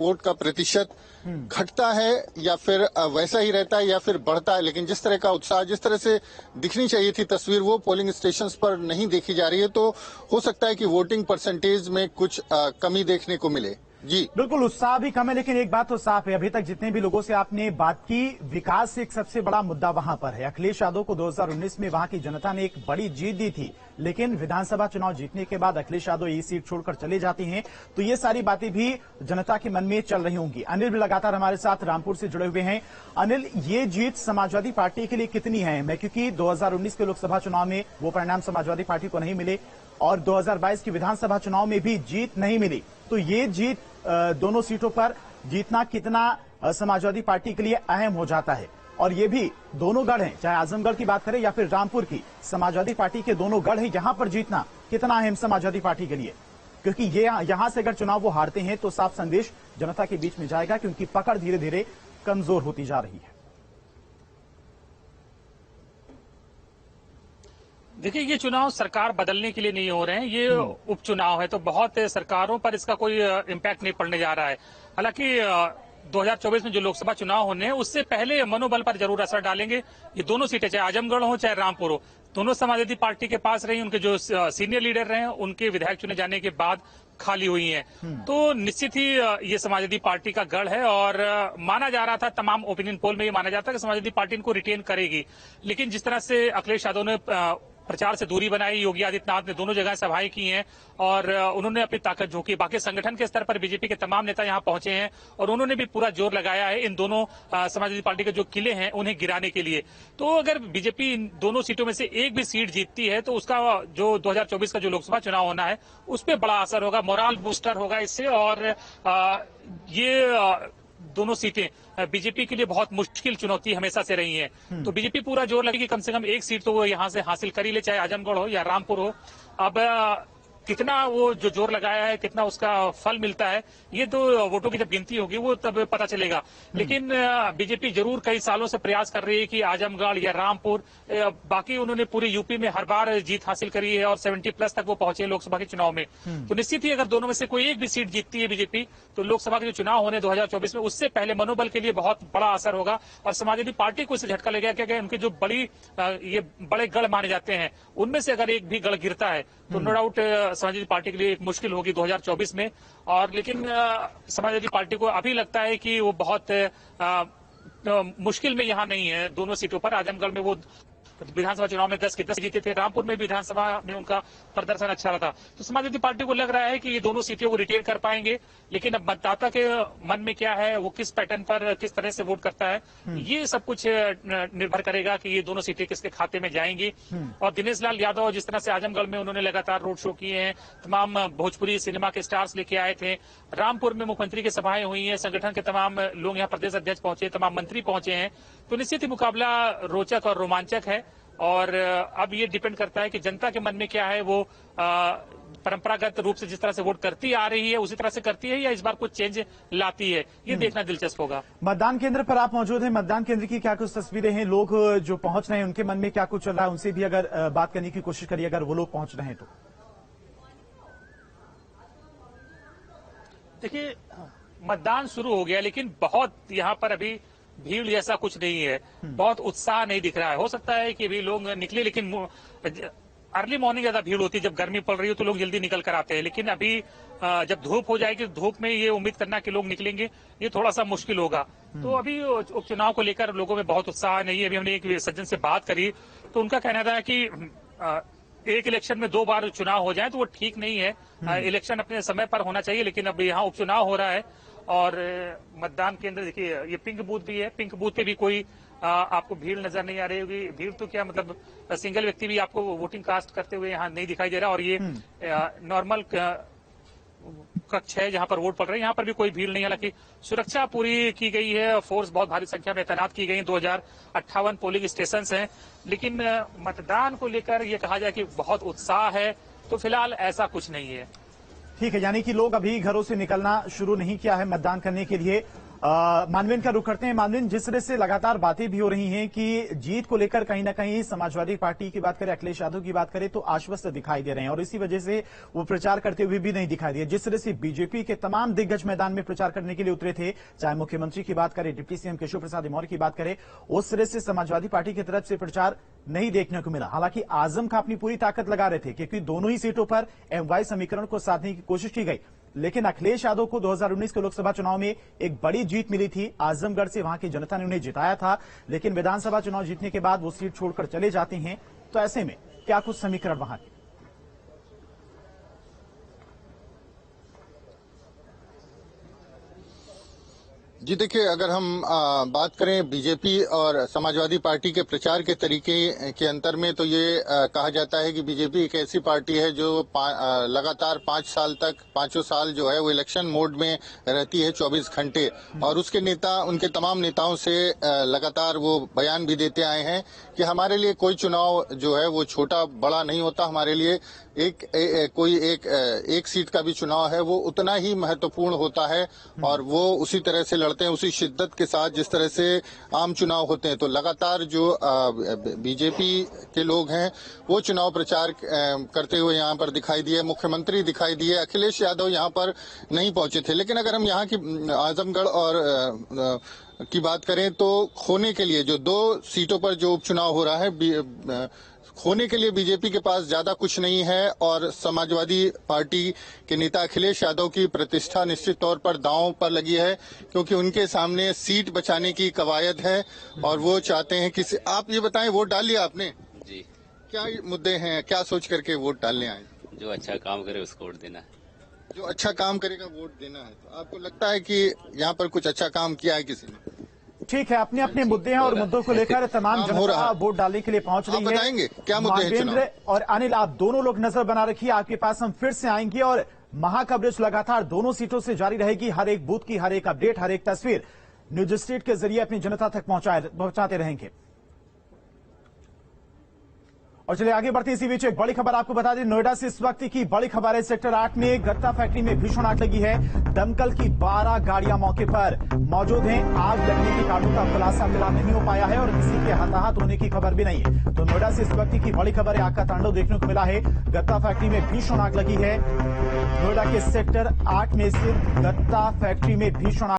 Vote का प्रतिशत घटता है या फिर वैसा ही रहता है या फिर बढ़ता है, लेकिन जिस तरह का उत्साह, जिस तरह से दिखनी चाहिए थी तस्वीर, वो पोलिंग स्टेशंस पर नहीं देखी जा रही है। तो हो सकता है कि वोटिंग परसेंटेज में कुछ कमी देखने को मिले। जी बिल्कुल, उत्साह भी कम है, लेकिन एक बात तो साफ है, अभी तक जितने भी लोगों से आपने बात की, विकास एक सबसे बड़ा मुद्दा वहां पर है। अखिलेश यादव को 2019 में वहां की जनता ने एक बड़ी जीत दी थी, लेकिन विधानसभा चुनाव जीतने के बाद अखिलेश यादव ये सीट छोड़कर चले जाते हैं, तो ये सारी बातें भी जनता के मन में चल रही होंगी। अनिल भी लगातार हमारे साथ रामपुर से जुड़े हुए हैं। अनिल, ये जीत समाजवादी पार्टी के लिए कितनी है? मैं क्योंकि 2019 के लोकसभा चुनाव में वो परिणाम समाजवादी पार्टी को नहीं मिले और 2022 की विधानसभा चुनाव में भी जीत नहीं मिली, तो ये जीत दोनों सीटों पर जीतना कितना समाजवादी पार्टी के लिए अहम हो जाता है? और ये भी दोनों गढ़ हैं, चाहे आजमगढ़ की बात करें या फिर रामपुर की, समाजवादी पार्टी के दोनों गढ़ हैं, यहां पर जीतना कितना अहम समाजवादी पार्टी के लिए? क्योंकि ये यहां से अगर चुनाव वो हारते हैं तो साफ संदेश जनता के बीच में जाएगा कि उनकी पकड़ धीरे धीरे कमजोर होती जा रही है। देखिए, ये चुनाव सरकार बदलने के लिए नहीं हो रहे हैं, ये उपचुनाव है, तो बहुत सरकारों पर इसका कोई इम्पैक्ट नहीं पड़ने जा रहा है। हालांकि 2024 में जो लोकसभा चुनाव होने हैं उससे पहले मनोबल पर जरूर असर डालेंगे। ये दोनों सीटें, चाहे आजमगढ़ हो चाहे रामपुर हो, दोनों समाजवादी पार्टी के पास रही, उनके जो सीनियर लीडर रहे उनके विधायक चुने जाने के बाद खाली हुई हैं। तो निश्चित ही ये समाजवादी पार्टी का गढ़ है और माना जा रहा था, तमाम ओपिनियन पोल में ये माना जाता है कि समाजवादी पार्टी इनको रिटेन करेगी। लेकिन जिस तरह से अखिलेश यादव ने प्रचार से दूरी बनाई, योगी आदित्यनाथ ने दोनों जगह सभाएं की हैं और उन्होंने अपनी ताकत झोंकी। बाकी संगठन के स्तर पर बीजेपी के तमाम नेता यहां पहुंचे हैं और उन्होंने भी पूरा जोर लगाया है इन दोनों समाजवादी पार्टी के जो किले हैं उन्हें गिराने के लिए। तो अगर बीजेपी इन दोनों सीटों में से एक भी सीट जीतती है तो उसका जो 2024 का जो लोकसभा चुनाव होना है उस पर बड़ा असर होगा, मोरल बूस्टर होगा इससे। और ये दोनों सीटें बीजेपी के लिए बहुत मुश्किल चुनौती हमेशा से रही हैं। तो बीजेपी पूरा जोर लगेगी कम से कम एक सीट तो वो यहां से हासिल कर ही ले, चाहे आजमगढ़ हो या रामपुर हो। अब कितना वो जो जोर लगाया है, कितना उसका फल मिलता है, ये तो वोटों की जब गिनती होगी वो तब पता चलेगा। लेकिन बीजेपी जरूर कई सालों से प्रयास कर रही है कि आजमगढ़ या रामपुर, बाकी उन्होंने पूरे यूपी में हर बार जीत हासिल करी है और 70+ तक वो पहुंचे लोकसभा के चुनाव में। तो निश्चित ही अगर दोनों में से कोई एक भी सीट जीतती है बीजेपी, तो लोकसभा के जो चुनाव होने 2024 में, उससे पहले मनोबल के लिए बहुत बड़ा असर होगा और समाजवादी पार्टी को इससे झटका लगेगा। क्योंकि उनके जो ये बड़े गढ़ माने जाते हैं उनमें से अगर एक भी गढ़ गिरता है तो नो डाउट समाजवादी पार्टी के लिए एक मुश्किल होगी 2024 में। और लेकिन समाजवादी पार्टी को अभी लगता है कि वो बहुत मुश्किल में यहाँ नहीं है। दोनों सीटों पर आजमगढ़ में वो विधानसभा चुनाव में 10 के 10 जीते थे, रामपुर में भी विधानसभा में उनका प्रदर्शन अच्छा रहा था। तो समाजवादी पार्टी को लग रहा है कि ये दोनों सीटें वो रिटेन कर पाएंगे। लेकिन अब मतदाता के मन में क्या है, वो किस पैटर्न पर किस तरह से वोट करता है, ये सब कुछ निर्भर करेगा कि ये दोनों सीटें किसके खाते में जाएंगी। और दिनेश लाल यादव जिस तरह से आजमगढ़ में उन्होंने लगातार रोड शो किए हैं, तमाम भोजपुरी सिनेमा के स्टार्स लेके आए थे, रामपुर में मुख्यमंत्री की सभाएं हुई हैं, संगठन के तमाम लोग यहाँ प्रदेश अध्यक्ष पहुंचे, तमाम मंत्री पहुंचे हैं। तो निश्चित ही मुकाबला रोचक और रोमांचक है। और अब ये डिपेंड करता है कि जनता के मन में क्या है, वो परंपरागत रूप से जिस तरह से वोट करती आ रही है उसी तरह से करती है या इस बार कुछ चेंज लाती है, ये देखना दिलचस्प होगा। मतदान केंद्र पर आप मौजूद हैं, मतदान केंद्र की क्या कुछ तस्वीरें हैं? लोग जो पहुंच रहे हैं उनके मन में क्या कुछ चल रहा है, उनसे भी अगर बात करने की कोशिश करिए, अगर वो लोग पहुंच रहे हैं तो। देखिए, मतदान शुरू हो गया लेकिन बहुत यहाँ पर अभी भीड़ जैसा कुछ नहीं है, बहुत उत्साह नहीं दिख रहा है। हो सकता है कि अभी लोग निकले, लेकिन अर्ली मॉर्निंग ज्यादा भीड़ होती है, जब गर्मी पड़ रही हो तो लोग जल्दी निकल कर आते हैं। लेकिन अभी जब धूप हो जाएगी तो धूप में ये उम्मीद करना कि लोग निकलेंगे, ये थोड़ा सा मुश्किल होगा। तो अभी उपचुनाव को लेकर लोगों में बहुत उत्साह नहीं है। अभी हमने एक सज्जन से बात करी तो उनका कहना था कि एक इलेक्शन में 2 बार चुनाव हो जाए तो वो ठीक नहीं है, इलेक्शन अपने समय पर होना चाहिए। लेकिन अब यहाँ उपचुनाव हो रहा है और मतदान केंद्र देखिए, ये पिंक बूथ भी है, पिंक बूथ पे भी कोई आपको भीड़ नजर नहीं आ रही होगी। भीड़ तो क्या, मतलब सिंगल व्यक्ति भी आपको वोटिंग कास्ट करते हुए यहाँ नहीं दिखाई दे रहा। और ये नॉर्मल कक्ष है जहाँ पर वोट पड़ रहे हैं, यहाँ पर भी कोई भीड़ नहीं है। हालांकि सुरक्षा पूरी की गई है, फोर्स बहुत भारी संख्या में तैनात की गई, 2058 पोलिंग स्टेशन हैं। लेकिन मतदान को लेकर ये कहा जाए कि बहुत उत्साह है, तो फिलहाल ऐसा कुछ नहीं है। ठीक है, यानी कि लोग अभी घरों से निकलना शुरू नहीं किया है मतदान करने के लिए। मानवेंद्र का रुख करते हैं। मानवेंद्र, जिस तरह से लगातार बातें भी हो रही हैं कि जीत को लेकर कहीं ना कहीं समाजवादी पार्टी की बात करें, अखिलेश यादव की बात करें तो आश्वस्त दिखाई दे रहे हैं और इसी वजह से वो प्रचार करते हुए भी नहीं दिखाई दिए। जिस तरह से बीजेपी के तमाम दिग्गज मैदान में प्रचार करने के लिए उतरे थे, चाहे मुख्यमंत्री की बात करें, डिप्टी सीएम केशव प्रसाद मौर्य की बात करें, उस तरह से समाजवादी पार्टी की तरफ से प्रचार नहीं देखने को मिला। हालांकि आजम खां अपनी पूरी ताकत लगा रहे थे क्योंकि दोनों ही सीटों पर एमवाई समीकरण को साधने की कोशिश की गई, लेकिन अखिलेश यादव को 2019 के लोकसभा चुनाव में एक बड़ी जीत मिली थी। आजमगढ़ से वहां की जनता ने उन्हें जिताया था, लेकिन विधानसभा चुनाव जीतने के बाद वो सीट छोड़कर चले जाते हैं। तो ऐसे में क्या कुछ समीकरण वहां के? जी देखिए, अगर हम बात करें बीजेपी और समाजवादी पार्टी के प्रचार के तरीके के अंतर में, तो ये कहा जाता है कि बीजेपी एक ऐसी पार्टी है जो लगातार 5 साल तक, 5 साल जो है वो इलेक्शन मोड में रहती है 24 घंटे, और उसके नेता, उनके तमाम नेताओं से लगातार वो बयान भी देते आए हैं कि हमारे लिए कोई चुनाव जो है वो छोटा बड़ा नहीं होता, हमारे लिए एक सीट का भी चुनाव है वो उतना ही महत्वपूर्ण होता है, और वो उसी तरह से लड़ते हैं, उसी शिद्दत के साथ जिस तरह से आम चुनाव होते हैं। तो लगातार जो बीजेपी के लोग हैं वो चुनाव प्रचार करते हुए यहाँ पर दिखाई दिए, मुख्यमंत्री दिखाई दिए, अखिलेश यादव यहाँ पर नहीं पहुंचे थे। लेकिन अगर हम यहाँ की आजमगढ़ और की बात करें तो खोने के लिए जो 2 सीटों पर जो उपचुनाव हो रहा है, खोने के लिए बीजेपी के पास ज्यादा कुछ नहीं है, और समाजवादी पार्टी के नेता अखिलेश यादव की प्रतिष्ठा निश्चित तौर पर दांव पर लगी है, क्योंकि उनके सामने सीट बचाने की कवायद है और वो चाहते हैं कि आप ये बताएं, वोट डाल लिया आपने? जी। क्या मुद्दे हैं, क्या सोच करके वोट डालने आए? जो अच्छा काम करे उसको वोट देना है। जो अच्छा काम करेगा वोट देना है। तो आपको लगता है कि यहाँ पर कुछ अच्छा काम किया है किसी ने? ठीक है, अपने अपने मुद्दे हैं और मुद्दों को लेकर तमाम जनता वोट डालने के लिए पहुंच रही है। आप बताएंगे क्या मुद्दे हैं? मानवेंद्र और अनिल, आप दोनों लोग नजर बना रखिए, आपके पास हम फिर से आएंगे और महाकवरेज लगातार दोनों सीटों से जारी रहेगी। हर एक बूथ की हर एक अपडेट, हर एक तस्वीर न्यूज स्ट्रीट के जरिए अपनी जनता तक पहुंचाते रहेंगे। और चलिए आगे बढ़ते इसी बीच एक बड़ी खबर आपको बता दें, नोएडा से इस वक्त की बड़ी खबर है। सेक्टर 8 में गत्ता फैक्ट्री में भीषण आग लगी है। दमकल की 12 गाड़ियां मौके पर मौजूद हैं। आग लगने के कारणों का खुलासा फिलहाल नहीं हो पाया है और किसी के हताहत होने की खबर भी नहीं है। तो नोएडा से इस वक्त की बड़ी खबर है, आग का तांडव देखने को मिला है। गत्ता फैक्ट्री में भीषण आग लगी है। नोएडा के सेक्टर 8 में स्थित गत्ता फैक्ट्री में भीषण